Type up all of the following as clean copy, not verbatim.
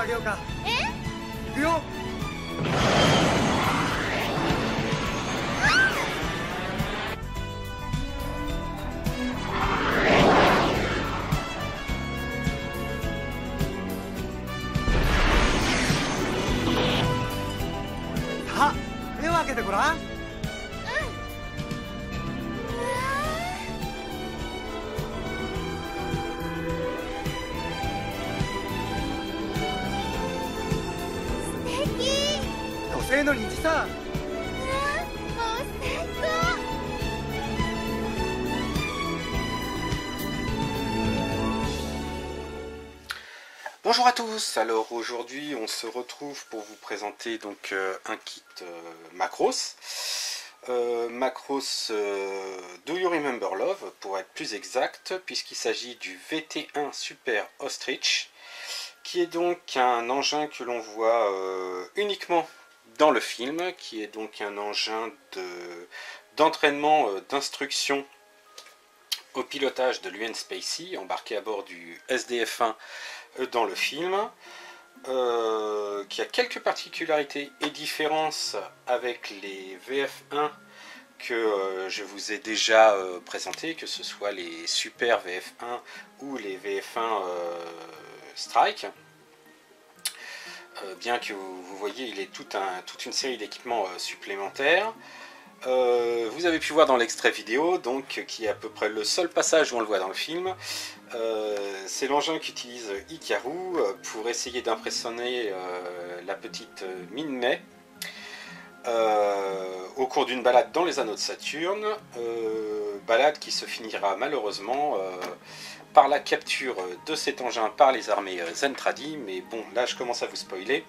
あげようか。行くよ。さあ、目を開けてごらん。土星の虹さ。Bonjour à tous, alors aujourd'hui on se retrouve pour vous présenter donc un kit Macross. Macross Do You Remember Love pour être plus exact, puisqu'il s'agit du VT1 Super Ostrich, qui est donc un engin que l'on voit uniquement dans le film, qui est donc un engin d'entraînement, d'instruction au pilotage de l'UN Spacey, embarqué à bord du SDF-1 dans le film, qui a quelques particularités et différences avec les VF1 que je vous ai déjà présentés, que ce soit les Super VF1 ou les VF1 Strike. Bien que vous voyez, il est toute une série d'équipements supplémentaires. Vous avez pu voir dans l'extrait vidéo, donc, qui est à peu près le seul passage où on le voit dans le film. C'est l'engin qu'utilise Hikaru pour essayer d'impressionner la petite Minmay au cours d'une balade dans les anneaux de Saturne, balade qui se finira malheureusement par la capture de cet engin par les armées Zentradi. Mais bon, là je commence à vous spoiler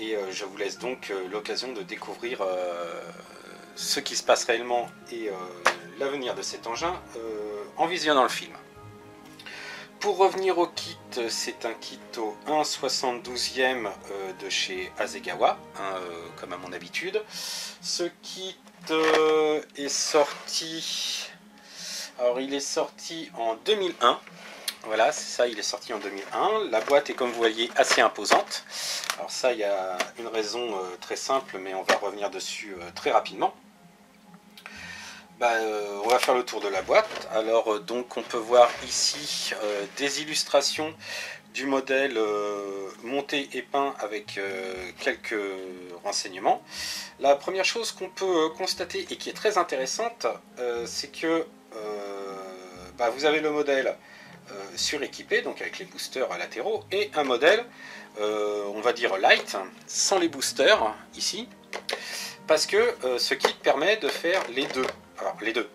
et je vous laisse donc l'occasion de découvrir ce qui se passe réellement et l'avenir de cet engin en visionnant le film. Pour revenir au kit, c'est un kit au 1/72e de chez Hasegawa, hein, comme à mon habitude. Ce kit est sorti... Alors il est sorti en 2001. Voilà, c'est ça, il est sorti en 2001. La boîte est, comme vous voyez, assez imposante. Alors ça, il y a une raison très simple, mais on va revenir dessus très rapidement. On va faire le tour de la boîte. Alors donc on peut voir ici des illustrations du modèle monté et peint avec quelques renseignements. La première chose qu'on peut constater et qui est très intéressante, c'est que vous avez le modèle suréquipé, donc avec les boosters latéraux, et un modèle, on va dire light, sans les boosters ici, parce que ce kit permet de faire les deux. Alors les deux,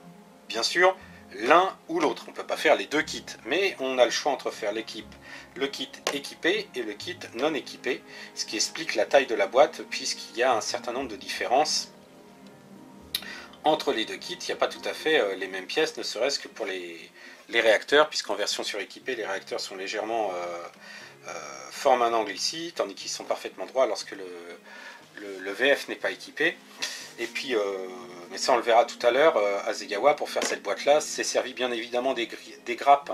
bien sûr, l'un ou l'autre, on ne peut pas faire les deux kits, mais on a le choix entre faire le kit équipé et le kit non équipé, ce qui explique la taille de la boîte, puisqu'il y a un certain nombre de différences entre les deux kits. Il n'y a pas tout à fait les mêmes pièces, ne serait-ce que pour les réacteurs, puisqu'en version suréquipée, les réacteurs sont légèrement forment un angle ici, tandis qu'ils sont parfaitement droits lorsque le VF n'est pas équipé. Et puis, mais ça on le verra tout à l'heure, Hasegawa, pour faire cette boîte-là, s'est servi bien évidemment des grappes,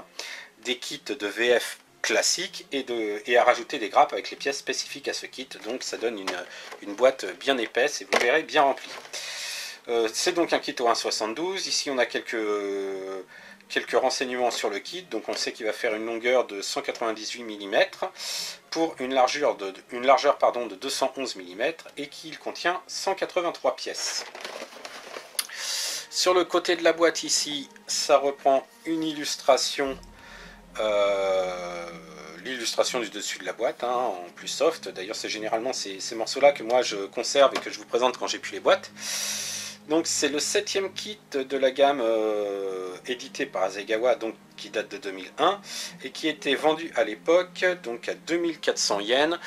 des kits de VF classiques et à rajouter des grappes avec les pièces spécifiques à ce kit. Donc ça donne une boîte bien épaisse et vous verrez bien remplie. C'est donc un kit au 1/72. Ici on a quelques renseignements sur le kit. Donc on sait qu'il va faire une longueur de 198 mm pour une largeur de 211 mm et qu'il contient 183 pièces. Sur le côté de la boîte ici, ça reprend une illustration, l'illustration du dessus de la boîte, hein, en plus soft. D'ailleurs c'est généralement ces morceaux-là que moi je conserve et que je vous présente quand j'ai plus les boîtes. Donc c'est le 7e kit de la gamme édité par Hasegawa, donc qui date de 2001 et qui était vendu à l'époque donc à 2400 yens,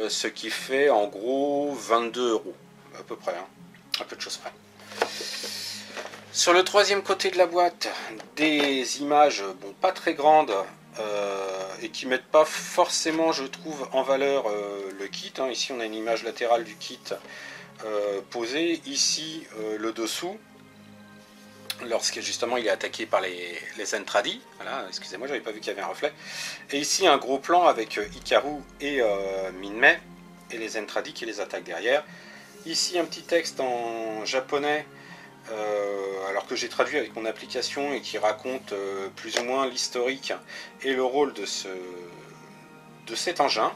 ce qui fait en gros 22 € à peu près, hein, un peu de choses près. Sur le 3e côté de la boîte, des images pas très grandes et qui mettent pas forcément, je trouve, en valeur le kit, hein. Ici on a une image latérale du kit posé, ici le dessous, lorsque justement il est attaqué par les Zentradi. Voilà, excusez-moi, j'avais pas vu qu'il y avait un reflet. Et ici un gros plan avec Hikaru et Minmay et les Zentradi qui les attaquent derrière. Ici un petit texte en japonais, alors que j'ai traduit avec mon application et qui raconte plus ou moins l'historique et le rôle de cet engin.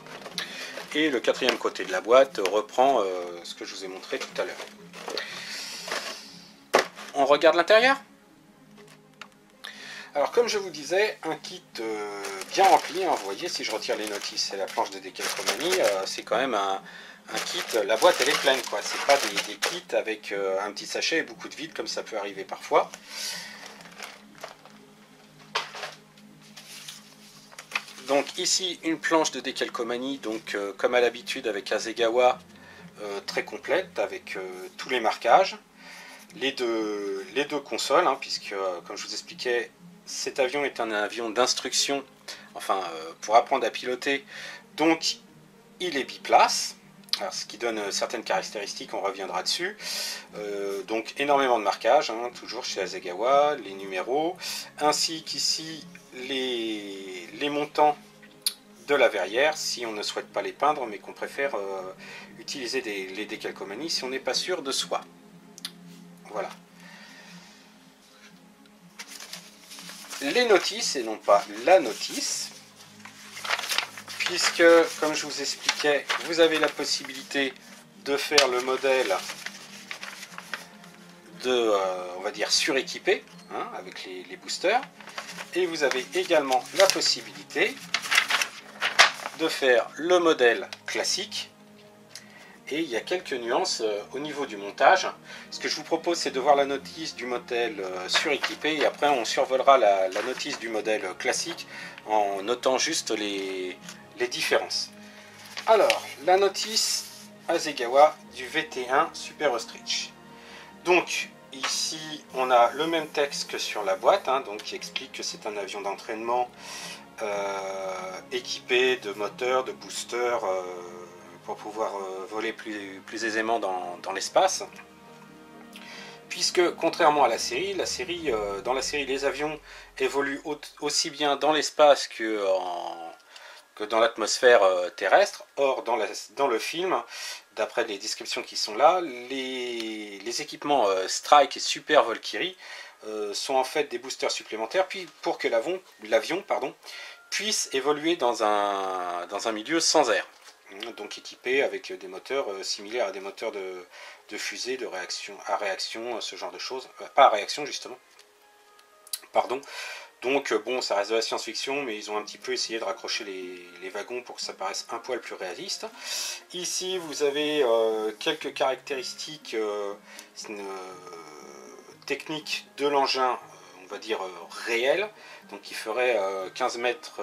Et le quatrième côté de la boîte reprend ce que je vous ai montré tout à l'heure. On regarde l'intérieur. Alors comme je vous disais, un kit bien rempli, hein, vous voyez si je retire les notices et la planche de décalcomanie, c'est quand même un kit, la boîte elle est pleine quoi, c'est pas des kits avec un petit sachet et beaucoup de vide comme ça peut arriver parfois. Donc ici une planche de décalcomanie, donc comme à l'habitude avec Hasegawa, très complète avec tous les marquages. Les deux consoles, hein, puisque comme je vous expliquais, cet avion est un avion d'instruction, enfin pour apprendre à piloter, donc il est biplace, alors, ce qui donne certaines caractéristiques, on reviendra dessus. Donc énormément de marquages, hein, toujours chez Hasegawa, les numéros, ainsi qu'ici les montants de la verrière, si on ne souhaite pas les peindre, mais qu'on préfère utiliser les décalcomanies si on n'est pas sûr de soi. Voilà. Les notices, et non pas la notice, puisque, comme je vous expliquais, vous avez la possibilité de faire le modèle de, on va dire, suréquipé, hein, avec les boosters, et vous avez également la possibilité de faire le modèle classique. Et il y a quelques nuances au niveau du montage. Ce que je vous propose, c'est de voir la notice du modèle suréquipé et après on survolera la notice du modèle classique en notant juste les différences. Alors, la notice Hasegawa du VT1 Super Ostrich. Donc, ici, on a le même texte que sur la boîte, hein, donc qui explique que c'est un avion d'entraînement équipé de moteurs, de boosters, pour pouvoir voler plus aisément dans l'espace. Puisque, contrairement à la série, dans la série, les avions évoluent aussi bien dans l'espace que dans l'atmosphère terrestre. Or, dans le film, d'après les descriptions qui sont là, les équipements Strike et Super Valkyrie sont en fait des boosters supplémentaires, puis pour que l'avion puisse évoluer dans un milieu sans air. Donc équipé avec des moteurs similaires à des moteurs de fusée, de réaction à réaction, ce genre de choses. Pas à réaction justement. Pardon. Donc bon, ça reste de la science-fiction, mais ils ont un petit peu essayé de raccrocher les wagons pour que ça paraisse un poil plus réaliste. Ici, vous avez quelques caractéristiques techniques de l'engin, on va dire réel. Donc qui ferait 15 mètres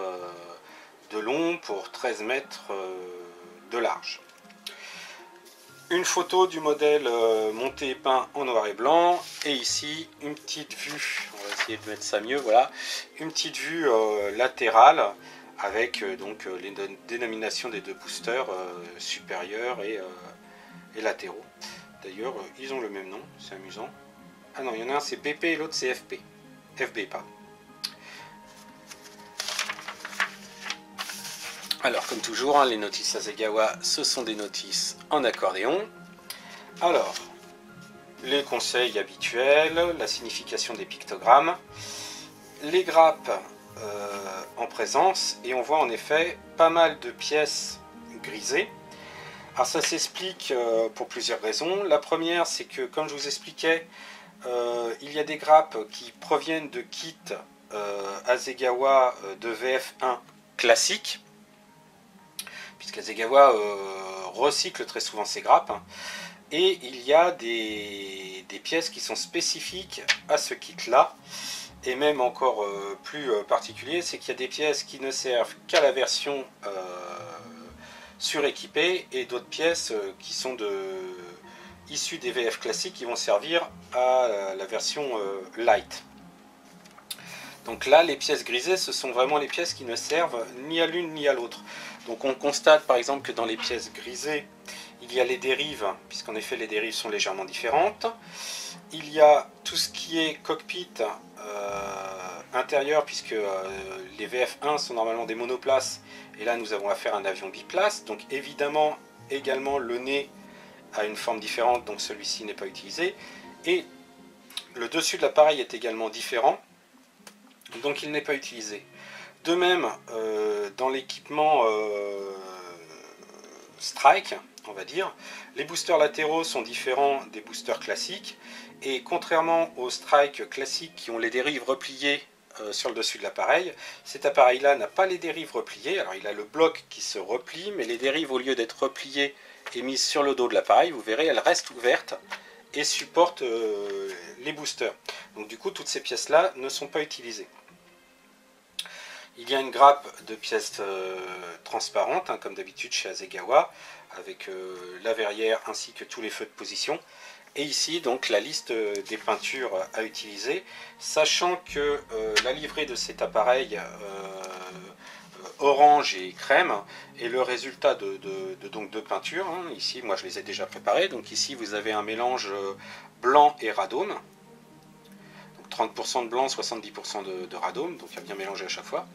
de long pour 13 mètres de large. Une photo du modèle monté et peint en noir et blanc, et ici une petite vue, on va essayer de mettre ça mieux, voilà, une petite vue latérale avec donc les dénominations des deux boosters supérieurs et latéraux. D'ailleurs, ils ont le même nom, c'est amusant. Ah non, il y en a un c'est BP et l'autre c'est FB. FB, pardon. Alors, comme toujours, hein, les notices Hasegawa, ce sont des notices en accordéon. Alors, les conseils habituels, la signification des pictogrammes, les grappes en présence, et on voit en effet pas mal de pièces grisées. Alors ça s'explique pour plusieurs raisons. La première, c'est que, comme je vous expliquais, il y a des grappes qui proviennent de kits Hasegawa de VF1 classique, puisqu'Hasegawa recycle très souvent ses grappes, et il y a des pièces qui sont spécifiques à ce kit-là, et même encore plus particulier, c'est qu'il y a des pièces qui ne servent qu'à la version suréquipée, et d'autres pièces qui sont issues des VF classiques qui vont servir à la version light. Donc là, les pièces grisées, ce sont vraiment les pièces qui ne servent ni à l'une ni à l'autre. Donc on constate par exemple que dans les pièces grisées, Il y a les dérives, puisqu'en effet les dérives sont légèrement différentes. Il y a tout ce qui est cockpit intérieur, puisque les VF1 sont normalement des monoplaces, et là nous avons affaire à un avion biplace. Donc évidemment, également le nez a une forme différente, donc celui-ci n'est pas utilisé. Et le dessus de l'appareil est également différent, donc il n'est pas utilisé. De même, dans l'équipement Strike, on va dire, les boosters latéraux sont différents des boosters classiques, et contrairement aux Strike classiques qui ont les dérives repliées sur le dessus de l'appareil, cet appareil-là n'a pas les dérives repliées. Alors il a le bloc qui se replie, mais les dérives, au lieu d'être repliées et mises sur le dos de l'appareil, vous verrez, elles restent ouvertes et supportent les boosters. Donc du coup, toutes ces pièces-là ne sont pas utilisées. Il y a une grappe de pièces transparentes, hein, comme d'habitude chez Hasegawa, avec la verrière ainsi que tous les feux de position. Et ici, donc, la liste des peintures à utiliser, sachant que la livrée de cet appareil orange et crème est le résultat donc de peintures. Hein. Ici, moi, je les ai déjà préparées. Donc ici, vous avez un mélange blanc et radôme. 30% de blanc, 70% de radôme, donc il y a bien mélangé à chaque fois.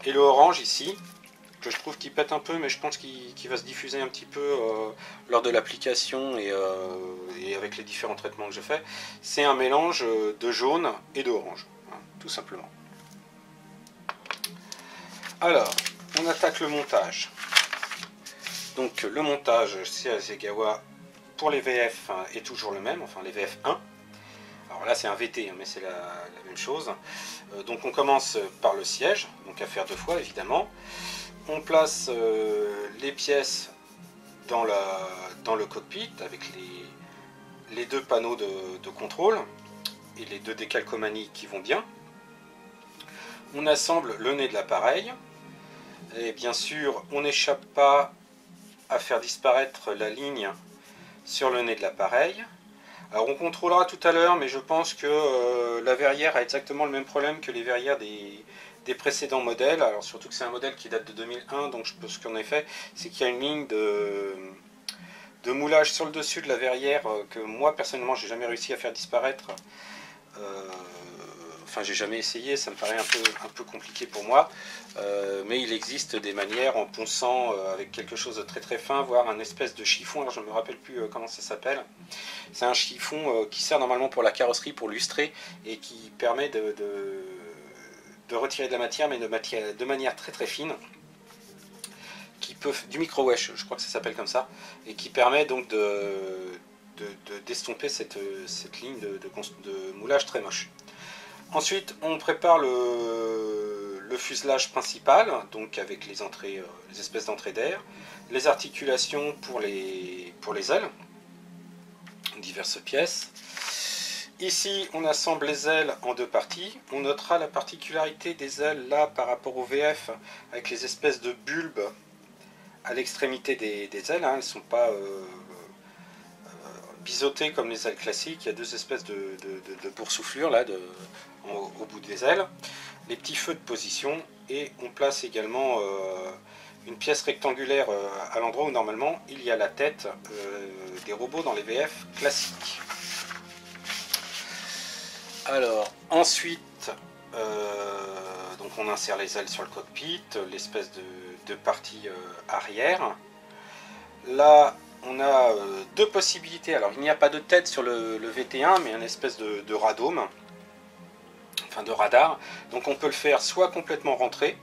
Et le orange ici, que je trouve qu'il pète un peu, mais je pense qu'il va se diffuser un petit peu lors de l'application et avec les différents traitements que je fais. C'est un mélange de jaune et d'orange, hein, tout simplement. Alors, on attaque le montage. Donc le montage chez Hasegawa pour les VF est toujours le même, enfin les VF1. Alors là c'est un VT, mais c'est la même chose. Donc on commence par le siège, donc à faire 2 fois évidemment. On place les pièces dans le cockpit avec les 2 panneaux de contrôle et les 2 décalcomanies qui vont bien. On assemble le nez de l'appareil et bien sûr on n'échappe pas à faire disparaître la ligne sur le nez de l'appareil. Alors on contrôlera tout à l'heure, mais je pense que la verrière a exactement le même problème que les verrières des précédents modèles. Alors surtout que c'est un modèle qui date de 2001, donc je pense qu'en effet, c'est qu'il y a une ligne de moulage sur le dessus de la verrière que moi personnellement j'ai jamais réussi à faire disparaître. Enfin j'ai jamais essayé, ça me paraît un peu compliqué pour moi. Mais il existe des manières en ponçant avec quelque chose de très très fin, voire un espèce de chiffon, alors je ne me rappelle plus comment ça s'appelle. C'est un chiffon qui sert normalement pour la carrosserie, pour lustrer, et qui permet de retirer de la matière, mais de manière très très fine, qui peut, du micro-wesh, je crois que ça s'appelle comme ça, et qui permet donc d'estomper cette ligne de moulage très moche. Ensuite, on prépare le fuselage principal, donc avec les entrées, les espèces d'entrées d'air, les articulations pour les ailes, diverses pièces. Ici, on assemble les ailes en 2 parties. On notera la particularité des ailes là par rapport au VF, avec les espèces de bulbes à l'extrémité des ailes. Hein. Elles ne sont pas biseautées comme les ailes classiques. Il y a 2 espèces de boursouflures là, au bout des ailes. Les petits feux de position, et on place également une pièce rectangulaire à l'endroit où normalement il y a la tête des robots dans les VF classiques. Alors ensuite, donc on insère les ailes sur le cockpit, l'espèce de partie arrière. Là on a 2 possibilités. Alors il n'y a pas de tête sur le VT1, mais une espèce de radome, enfin de radar. Donc on peut le faire soit complètement rentré,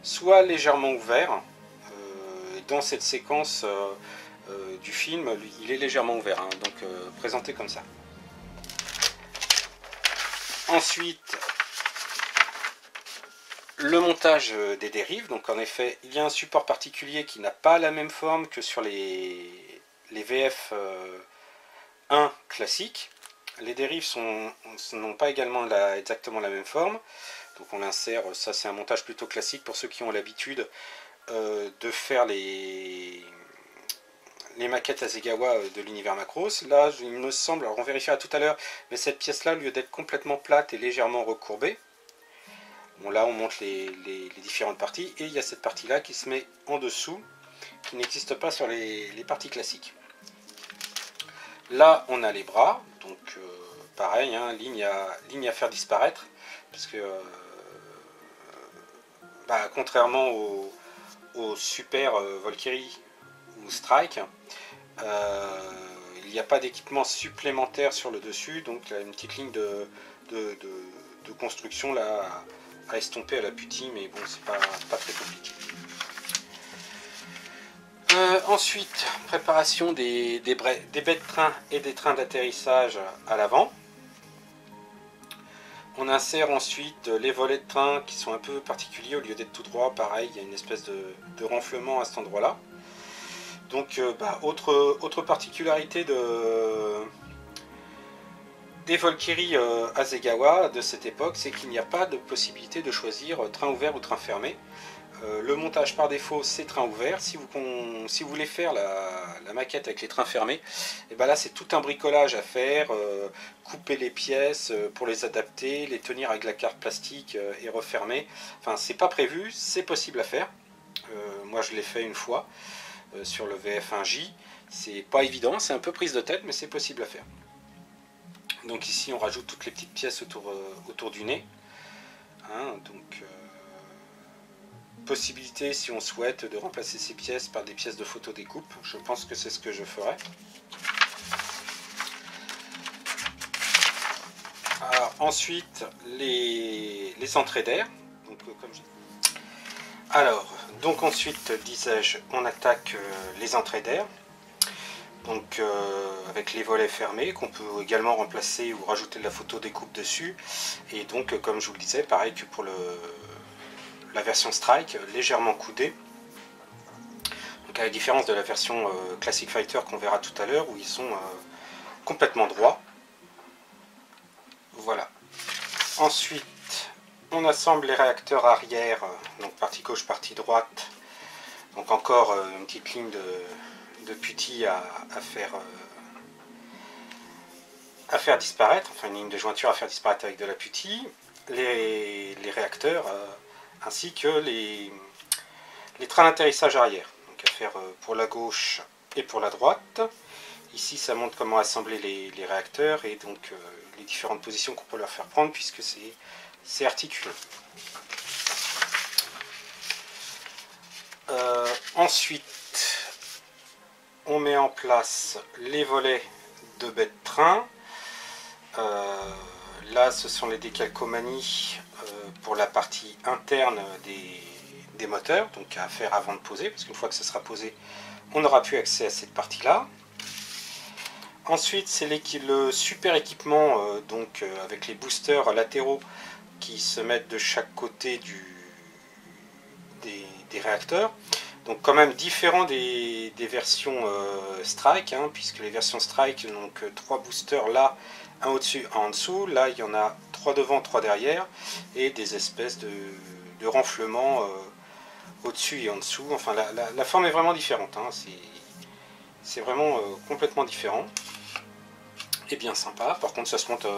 soit légèrement ouvert. Dans cette séquence du film, il est légèrement ouvert, hein, donc présenté comme ça. Ensuite, le montage des dérives. Donc en effet, il y a un support particulier qui n'a pas la même forme que sur les VF 1 classiques. Les dérives n'ont pas également exactement la même forme. Donc on l'insère, ça c'est un montage plutôt classique pour ceux qui ont l'habitude de faire les maquettes Hasegawa de l'univers Macros. Là, il me semble, alors on vérifiera tout à l'heure, mais cette pièce-là, au lieu d'être complètement plate et légèrement recourbée, bon là on monte les différentes parties, et il y a cette partie-là qui se met en dessous, qui n'existe pas sur les parties classiques. Là, on a les bras, donc pareil, hein, ligne à faire disparaître, parce que contrairement au Super Valkyrie ou Strike, il n'y a pas d'équipement supplémentaire sur le dessus, donc il y a une petite ligne de construction là à estomper à la putty, mais bon, c'est pas très compliqué. Ensuite, préparation des baies de train et des trains d'atterrissage à l'avant. On insère ensuite les volets de train qui sont un peu particuliers, au lieu d'être tout droit, pareil, il y a une espèce de renflement à cet endroit-là. Donc, autre particularité des Valkyrie Hasegawa de cette époque, c'est qu'il n'y a pas de possibilité de choisir train ouvert ou train fermé. Le montage par défaut, c'est train ouvert. Si vous voulez faire la maquette avec les trains fermés, et ben là c'est tout un bricolage à faire, couper les pièces pour les adapter, les tenir avec la carte plastique et refermer. Enfin, c'est pas prévu, c'est possible à faire. Moi je l'ai fait une fois sur le VF1J. C'est pas évident, c'est un peu prise de tête, mais c'est possible à faire. Donc ici on rajoute toutes les petites pièces autour du nez. Hein, donc possibilité, si on souhaite, de remplacer ces pièces par des pièces de photo découpe. Je pense que c'est ce que je ferai. Alors, ensuite, les entrées d'air. Donc ensuite, disais-je, on attaque les entrées d'air. Donc avec les volets fermés qu'on peut également remplacer ou rajouter de la photo découpe dessus. Et donc comme je vous le disais, pareil que pour la version Strike, légèrement coudée. Donc à la différence de la version Classic Fighter qu'on verra tout à l'heure, où ils sont complètement droits. Voilà. Ensuite, on assemble les réacteurs arrière, donc partie gauche, partie droite. Donc encore une petite ligne de putty à faire disparaître, enfin une ligne de jointure à faire disparaître avec de la putty, les réacteurs ainsi que les trains d'atterrissage arrière, donc à faire pour la gauche et pour la droite. Ici ça montre comment assembler les réacteurs et donc les différentes positions qu'on peut leur faire prendre puisque c'est articulé. Ensuite, on met en place les volets de baies de train. Là, ce sont les décalcomanies pour la partie interne des moteurs, donc à faire avant de poser, parce qu'une fois que ce sera posé, on n'aura plus accès à cette partie-là. Ensuite, c'est le super équipement, avec les boosters latéraux qui se mettent de chaque côté des réacteurs. Donc quand même différent des versions Strike, hein, puisque les versions Strike, donc 3 boosters là, un au-dessus, un en dessous. Là, il y en a 3 devant, 3 derrière, et des espèces de renflements au-dessus et en dessous. Enfin, la forme est vraiment différente, hein, c'est vraiment complètement différent. Et bien sympa. Par contre, ça se monte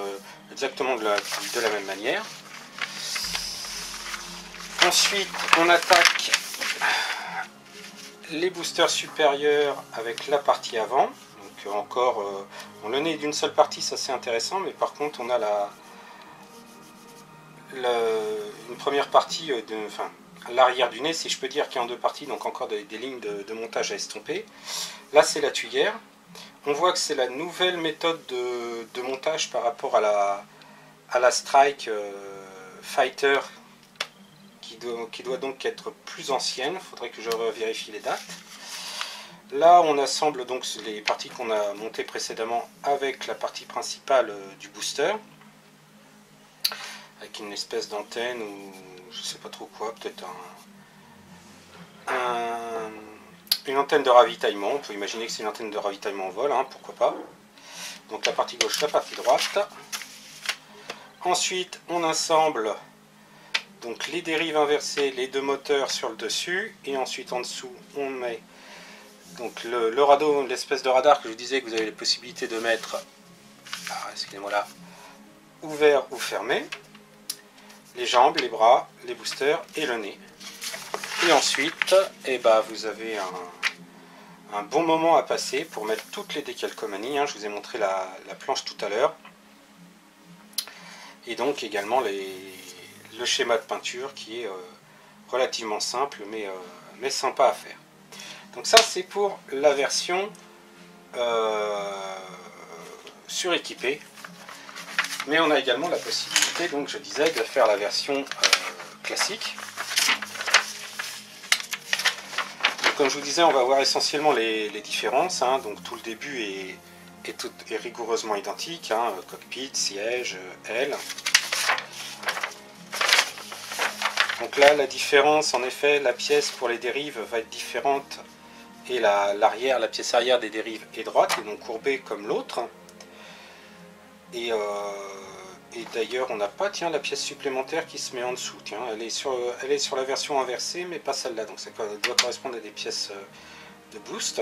exactement de la même manière. Ensuite, on attaque les boosters supérieurs avec la partie avant. Donc encore, le nez d'une seule partie, ça c'est intéressant, mais par contre on a une première partie, l'arrière du nez, si je peux dire, qui est en 2 parties, donc encore des lignes de montage à estomper. Là c'est la tuyère. On voit que c'est la nouvelle méthode de montage par rapport à la Strike Fighter, qui doit donc être plus ancienne. Il faudrait que je vérifie les dates. Là, on assemble donc les parties qu'on a montées précédemment avec la partie principale du booster, avec une espèce d'antenne ou je sais pas trop quoi, peut-être une antenne de ravitaillement. On peut imaginer que c'est une antenne de ravitaillement en vol, hein, pourquoi pas. Donc la partie gauche, la partie droite. Ensuite, on assemble donc les dérives inversées, les 2 moteurs sur le dessus, et ensuite en dessous, on met donc le radeau, l'espèce de radar que je vous disais que vous avez les possibilités de mettre, excusez-moi là, ouvert ou fermé, les jambes, les bras, les boosters et le nez. Et ensuite, vous avez un bon moment à passer pour mettre toutes les décalcomanies. Hein. Je vous ai montré la planche tout à l'heure. Et donc également le schéma de peinture qui est relativement simple mais sympa à faire. Donc ça c'est pour la version suréquipée. Mais on a également la possibilité, donc je disais, de faire la version classique. Donc, comme je vous disais, on va voir essentiellement les différences. Hein. Donc tout le début est rigoureusement identique. Hein. Cockpit, siège, aile. Donc là, la différence, en effet, la pièce pour les dérives va être différente. Et l'arrière, la pièce arrière des dérives est droite et non courbée comme l'autre. Et d'ailleurs, on n'a pas, tiens, la pièce supplémentaire qui se met en dessous. Tiens, elle est sur la version inversée, mais pas celle-là. Donc ça doit correspondre à des pièces de boost.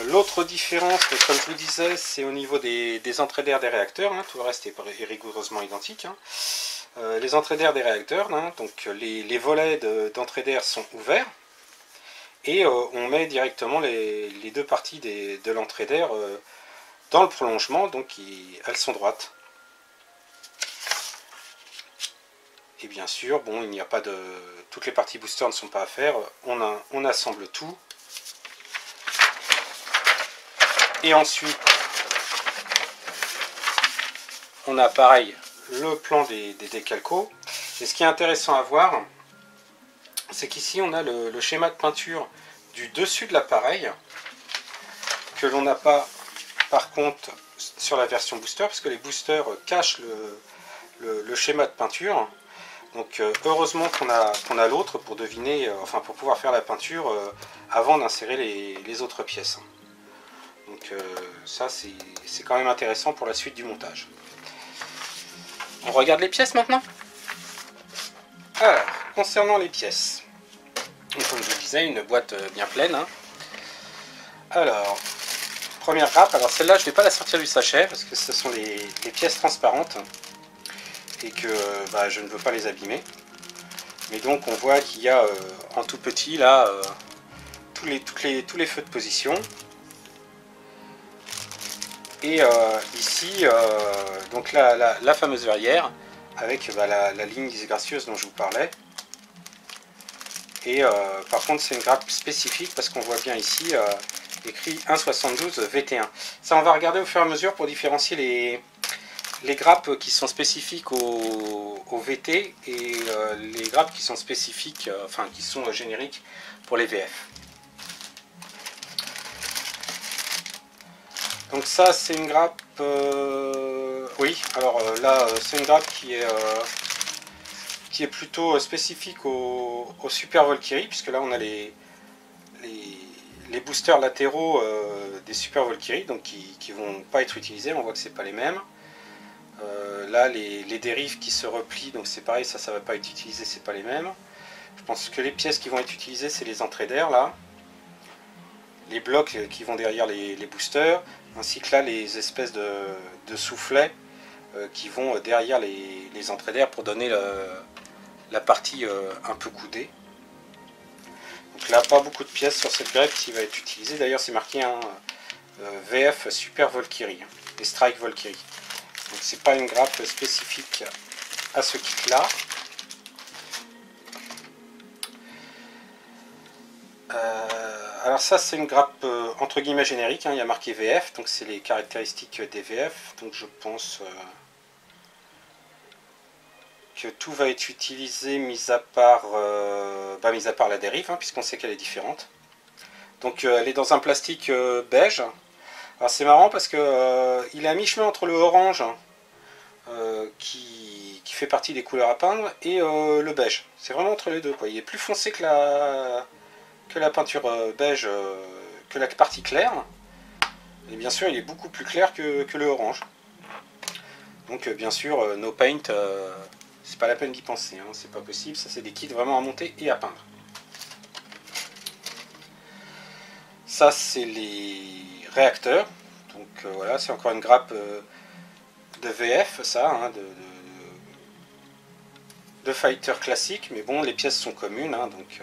L'autre différence, comme je vous disais, c'est au niveau des entrées d'air des réacteurs. Hein. Tout le reste est rigoureusement identique. Hein. Les entrées d'air des réacteurs, hein, donc les volets d'entrée d'air sont ouverts. Et on met directement les deux parties de l'entrée d'air dans le prolongement, donc elles sont droites. Et bien sûr, bon, il n'y a pas de... Toutes les parties booster ne sont pas à faire, on assemble tout. Et ensuite, on a pareil le plan des décalcos. Et ce qui est intéressant à voir, c'est qu'ici on a le schéma de peinture du dessus de l'appareil, que l'on n'a pas par contre sur la version booster, parce que les boosters cachent le schéma de peinture. Donc heureusement qu'on a l'autre pour deviner, enfin pour pouvoir faire la peinture avant d'insérer les autres pièces. Donc ça c'est quand même intéressant pour la suite du montage. On regarde les pièces maintenant. Alors, concernant les pièces, et comme je vous disais, une boîte bien pleine. Hein. Alors, première grappe, alors celle-là je ne vais pas la sortir du sachet parce que ce sont les pièces transparentes et que je ne veux pas les abîmer. Mais donc on voit qu'il y a en tout petit là tous les feux de position. Et ici, donc la fameuse verrière avec la ligne disgracieuse dont je vous parlais. Et par contre c'est une grappe spécifique parce qu'on voit bien ici écrit 1,72 VT1. Ça on va regarder au fur et à mesure pour différencier les grappes qui sont spécifiques au VT et les grappes qui sont spécifiques, enfin qui sont génériques pour les VF. Donc ça c'est une grappe, oui, alors là c'est une grappe qui est plutôt spécifique au Super Valkyrie, puisque là on a les boosters latéraux des Super Valkyrie, donc qui vont pas être utilisés, on voit que c'est pas les mêmes. Là les dérives qui se replient, donc c'est pareil, ça va pas être utilisé, c'est pas les mêmes. Je pense que les pièces qui vont être utilisées c'est les entrées d'air là, les blocs qui vont derrière les boosters, ainsi que là les espèces de soufflets qui vont derrière les entrées d'air pour donner la partie un peu coudée. Donc là pas beaucoup de pièces sur cette greffe qui va être utilisée, d'ailleurs c'est marqué un VF Super Valkyrie et Strike Valkyrie. Donc c'est pas une grappe spécifique à ce kit là. Alors ça c'est une grappe entre guillemets générique, hein, il y a marqué VF, donc c'est les caractéristiques des VF, donc je pense que tout va être utilisé mis à part la dérive, hein, puisqu'on sait qu'elle est différente. Donc elle est dans un plastique beige. Alors c'est marrant parce que il est à mi-chemin entre le orange qui fait partie des couleurs à peindre et le beige. C'est vraiment entre les deux, quoi. Il est plus foncé que la peinture beige, que la partie claire. Et bien sûr il est beaucoup plus clair que le orange. Donc bien sûr no paint, c'est pas la peine d'y penser, hein, c'est pas possible, ça c'est des kits vraiment à monter et à peindre. Ça c'est les réacteurs, donc voilà, c'est encore une grappe de VF, ça, hein, de fighter classique, mais bon, les pièces sont communes, hein, donc...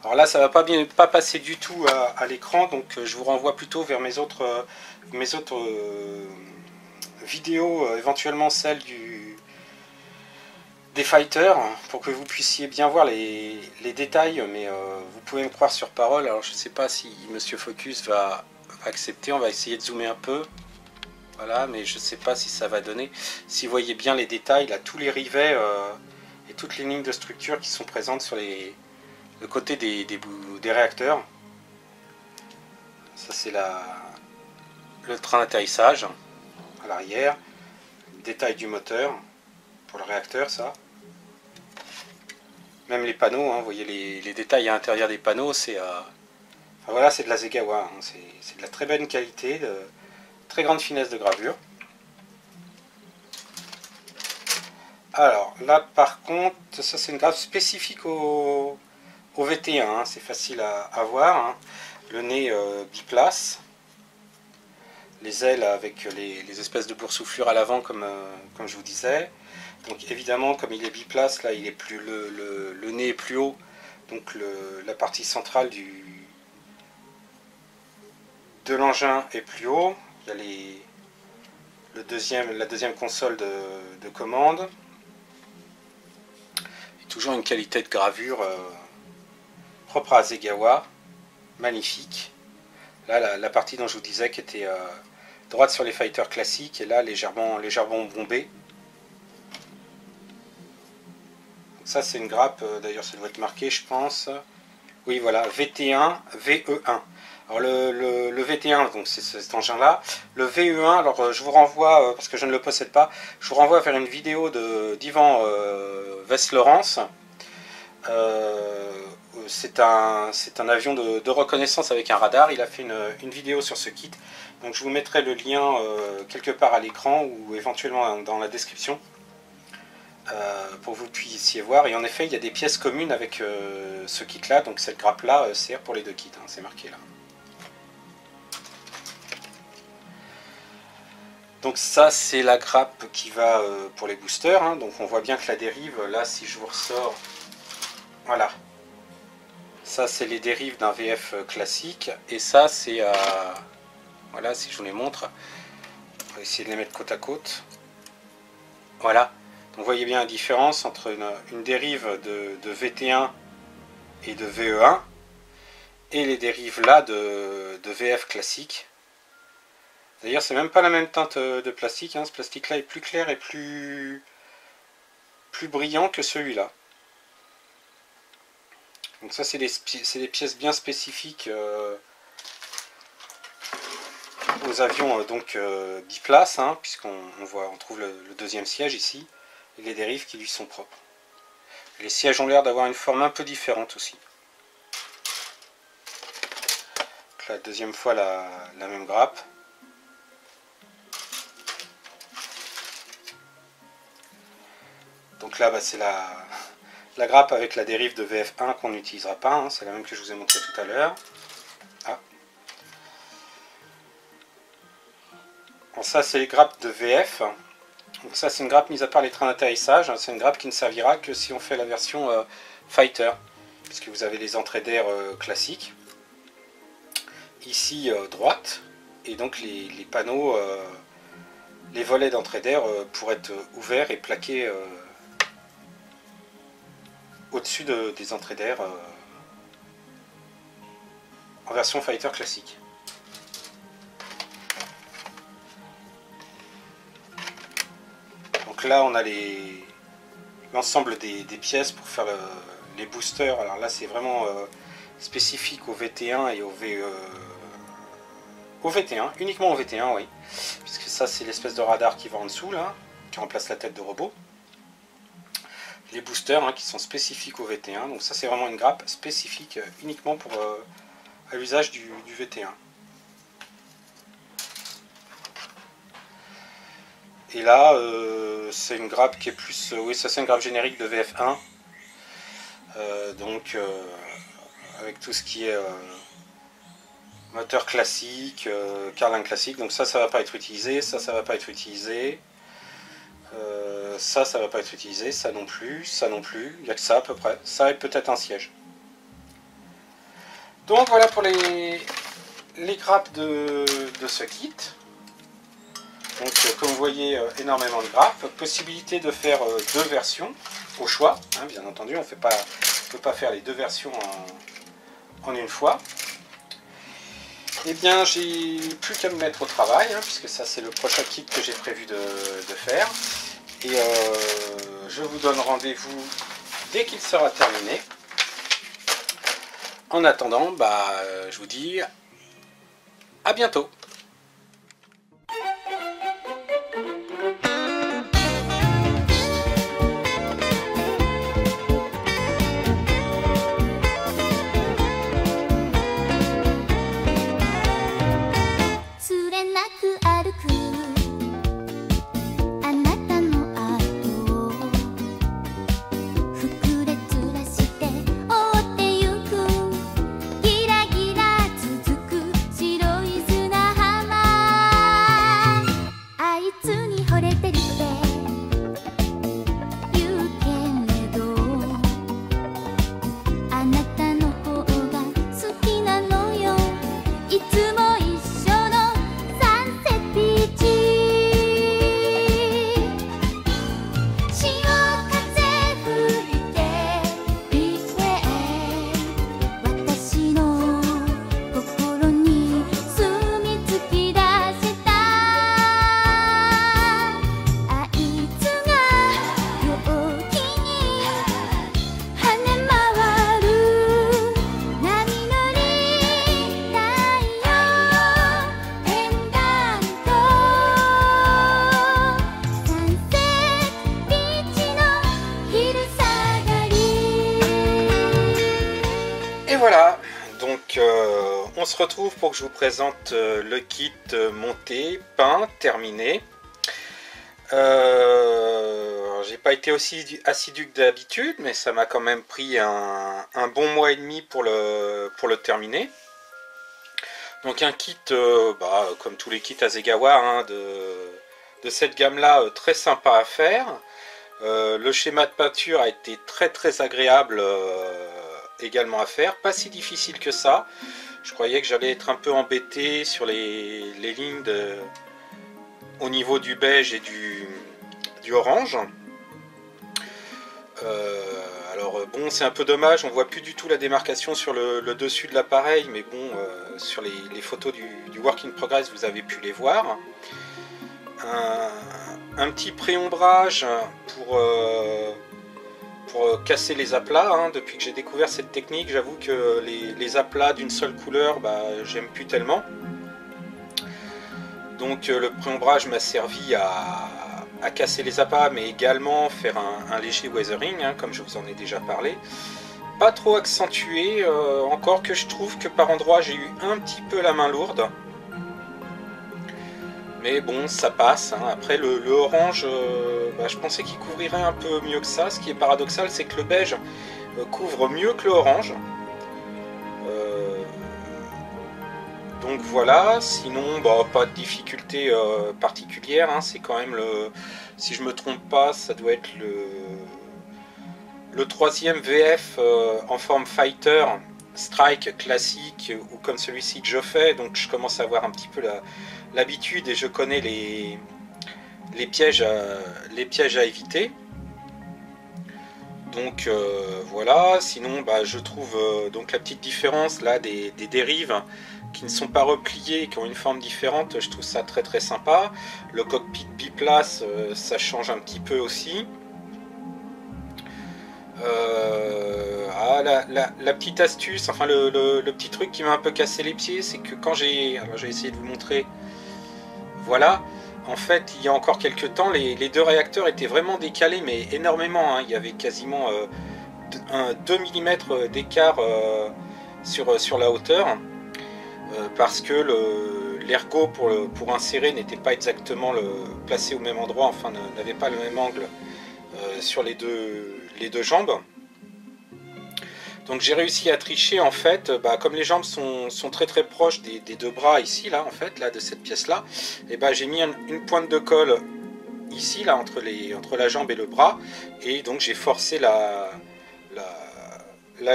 Alors là, ça va pas passer du tout à l'écran, donc je vous renvoie plutôt vers mes autres vidéos, éventuellement celle des fighters, pour que vous puissiez bien voir les détails, mais vous pouvez me croire sur parole. Alors je sais pas si Monsieur Focus va accepter, on va essayer de zoomer un peu. Voilà, mais je sais pas si ça va donner. Si vous voyez bien les détails, là, tous les rivets et toutes les lignes de structure qui sont présentes sur le côté des réacteurs. Ça c'est le train d'atterrissage à l'arrière. Détail du moteur pour le réacteur, ça. Même les panneaux, hein, vous voyez les détails à l'intérieur des panneaux, c'est enfin, voilà, c'est de la Zegawa, hein, c'est de la très bonne qualité, de très grande finesse de gravure. Alors là par contre, ça c'est une graphe spécifique au VT1, hein, c'est facile à voir, hein. Le nez biplace, les ailes avec les espèces de boursouflures à l'avant comme je vous disais. Donc évidemment, comme il est biplace, là il est plus le nez est plus haut, donc la partie centrale de l'engin est plus haut. Il y a la deuxième console de commande. Et toujours une qualité de gravure propre à Zegawa, magnifique. Là, la partie dont je vous disais qui était droite sur les fighters classiques, et là légèrement bombée. Ça c'est une grappe, d'ailleurs ça doit être marqué je pense. Oui voilà, VT1, VE1. Alors le VT1, donc c'est cet engin là. Le VE1, alors je vous renvoie, parce que je ne le possède pas, je vous renvoie vers une vidéo d'Ivan Vess-Laurence. C'est un avion de reconnaissance avec un radar. Il a fait une vidéo sur ce kit. Donc je vous mettrai le lien quelque part à l'écran ou éventuellement dans la description. Pour que vous puissiez voir, et en effet il y a des pièces communes avec ce kit là, donc cette grappe là sert pour les deux kits, hein, c'est marqué là. Donc ça c'est la grappe qui va pour les boosters, hein. Donc on voit bien que la dérive, là si je vous ressors, voilà, ça c'est les dérives d'un VF classique, et ça c'est voilà, si je vous les montre, on va essayer de les mettre côte à côte, voilà. Donc vous voyez bien la différence entre une dérive de VT1 et de VE1 et les dérives là de VF classique. D'ailleurs c'est même pas la même teinte de plastique, hein. Ce plastique là est plus clair et plus brillant que celui-là. Donc ça c'est des pièces bien spécifiques aux avions donc biplace, hein, puisqu'on trouve le deuxième siège ici. Et les dérives qui lui sont propres. Les sièges ont l'air d'avoir une forme un peu différente aussi. Donc la deuxième fois la même grappe. Donc là c'est la grappe avec la dérive de VF1 qu'on n'utilisera pas, hein, c'est la même que je vous ai montré tout à l'heure. Ah. Bon, ça c'est les grappes de VF. Donc ça c'est une grappe, mis à part les trains d'atterrissage, c'est une grappe qui ne servira que si on fait la version Fighter, puisque vous avez les entrées d'air classiques, ici droite, et donc les panneaux, les volets d'entrée d'air pourraient être ouverts et plaqués au-dessus des entrées d'air en version Fighter classique. Donc là on a l'ensemble des pièces pour faire les boosters. Alors là c'est vraiment spécifique au VT1 et au VT1, uniquement au VT1, oui, puisque ça c'est l'espèce de radar qui va en dessous là, qui remplace la tête de robot. Les boosters hein, qui sont spécifiques au VT1, donc ça c'est vraiment une grappe spécifique uniquement pour à l'usage du VT1. Et là c'est une grappe qui est plus, oui ça c'est une grappe générique de VF1, donc avec tout ce qui est moteur classique, carlingue classique, donc ça va pas être utilisé, ça va pas être utilisé. Ça va pas être utilisé, ça non plus, il n'y a que ça à peu près. Ça et peut-être un siège. Donc voilà pour les grappes de ce kit. Donc comme vous voyez, énormément de grappes. Possibilité de faire deux versions au choix. Hein, bien entendu, on ne peut pas faire les deux versions en une fois. Eh bien, j'ai plus qu'à me mettre au travail, hein, puisque ça c'est le prochain kit que j'ai prévu de faire. Et je vous donne rendez-vous dès qu'il sera terminé. En attendant, je vous dis à bientôt. Voilà, donc on se retrouve pour que je vous présente le kit monté, peint, terminé. J'ai pas été aussi assidu que d'habitude, mais ça m'a quand même pris un bon mois et demi pour le terminer. Donc un kit, comme tous les kits Hasegawa hein, de cette gamme-là, très sympa à faire. Le schéma de peinture a été très agréable également à faire, pas si difficile que ça. Je croyais que j'allais être un peu embêté sur les lignes au niveau du beige et du orange. Alors bon, c'est un peu dommage, on voit plus du tout la démarcation sur le dessus de l'appareil, mais bon, sur les photos du work in progress, vous avez pu les voir. Un petit pré-ombrage pour casser les aplats, hein. Depuis que j'ai découvert cette technique, j'avoue que les aplats d'une seule couleur, j'aime plus tellement. Donc le pré-ombrage m'a servi à casser les aplats, mais également faire un léger weathering, hein, comme je vous en ai déjà parlé. Pas trop accentué, encore que je trouve que par endroits j'ai eu un petit peu la main lourde. Mais bon, ça passe, hein. Après le orange, je pensais qu'il couvrirait un peu mieux que ça. Ce qui est paradoxal, c'est que le beige couvre mieux que le orange. Donc voilà, sinon pas de difficulté particulière, hein. C'est quand même si je me trompe pas, ça doit être le troisième VF en forme fighter, strike classique, ou comme celui-ci que je fais, donc je commence à avoir un petit peu l'habitude et je connais les pièges à éviter. Donc voilà, sinon je trouve donc la petite différence là des dérives qui ne sont pas repliées, qui ont une forme différente, je trouve ça très sympa. Le cockpit biplace, ça change un petit peu aussi. La petite astuce, enfin le petit truc qui m'a un peu cassé les pieds, c'est que quand j'ai essayé de vous montrer, voilà, en fait il y a encore quelques temps les deux réacteurs étaient vraiment décalés, mais énormément, hein. Il y avait quasiment 2 mm d'écart sur la hauteur, parce que l'ergot pour insérer n'était pas exactement placé au même endroit, enfin n'avait pas le même angle sur les deux jambes. Donc j'ai réussi à tricher en fait, comme les jambes sont très proches des deux bras ici là en fait, là de cette pièce là, et j'ai mis une pointe de colle ici, là, entre la jambe et le bras, et donc j'ai forcé la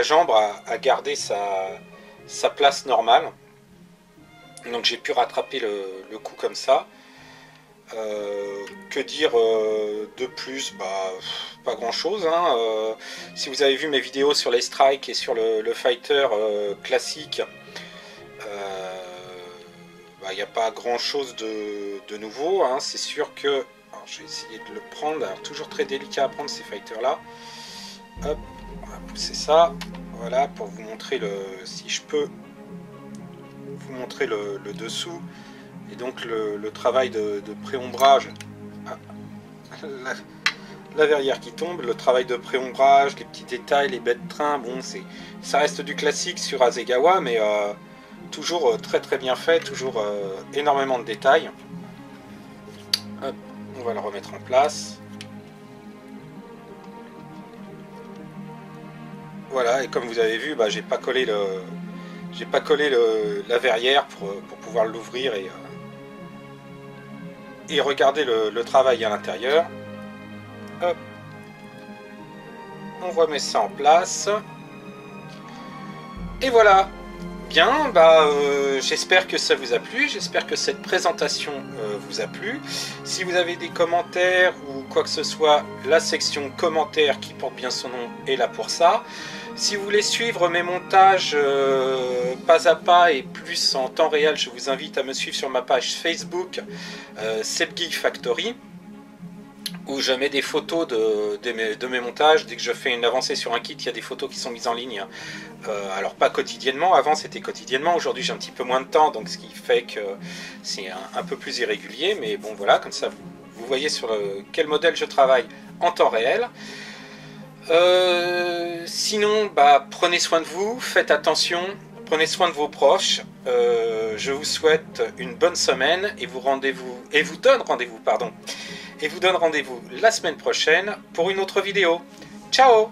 jambe à garder sa place normale. Donc j'ai pu rattraper le coup comme ça. Que dire de plus? Pas grand chose, hein. Si vous avez vu mes vidéos sur les strikes et sur le fighter classique, il n'y a pas grand chose de nouveau, hein. C'est sûr que... Alors, je vais essayer de le prendre. Alors, toujours très délicat à prendre ces fighters là. Hop, on va pousser ça. Voilà, pour vous montrer si je peux vous montrer le dessous. Et donc le travail de pré-ombrage, la verrière qui tombe, le travail de pré-ombrage, les petits détails, les baies de train, bon, ça reste du classique sur Hasegawa, mais toujours très très bien fait, toujours énormément de détails. Hop, on va le remettre en place. Voilà, et comme vous avez vu, j'ai pas collé la verrière pour pouvoir l'ouvrir et regarder le travail à l'intérieur. Hop. On remet ça en place. Et voilà. Bien, j'espère que ça vous a plu, j'espère que cette présentation vous a plu. Si vous avez des commentaires ou quoi que ce soit, la section commentaires qui porte bien son nom est là pour ça. Si vous voulez suivre mes montages pas à pas et plus en temps réel, je vous invite à me suivre sur ma page Facebook Sebgeek Factory, où je mets des photos de mes montages. Dès que je fais une avancée sur un kit, il y a des photos qui sont mises en ligne. Alors pas quotidiennement, avant c'était quotidiennement, aujourd'hui j'ai un petit peu moins de temps, donc ce qui fait que c'est un peu plus irrégulier, mais bon voilà, comme ça vous voyez sur quel modèle je travaille en temps réel. Sinon, prenez soin de vous, faites attention, prenez soin de vos proches. Je vous souhaite une bonne semaine et vous donne rendez-vous la semaine prochaine pour une autre vidéo. Ciao!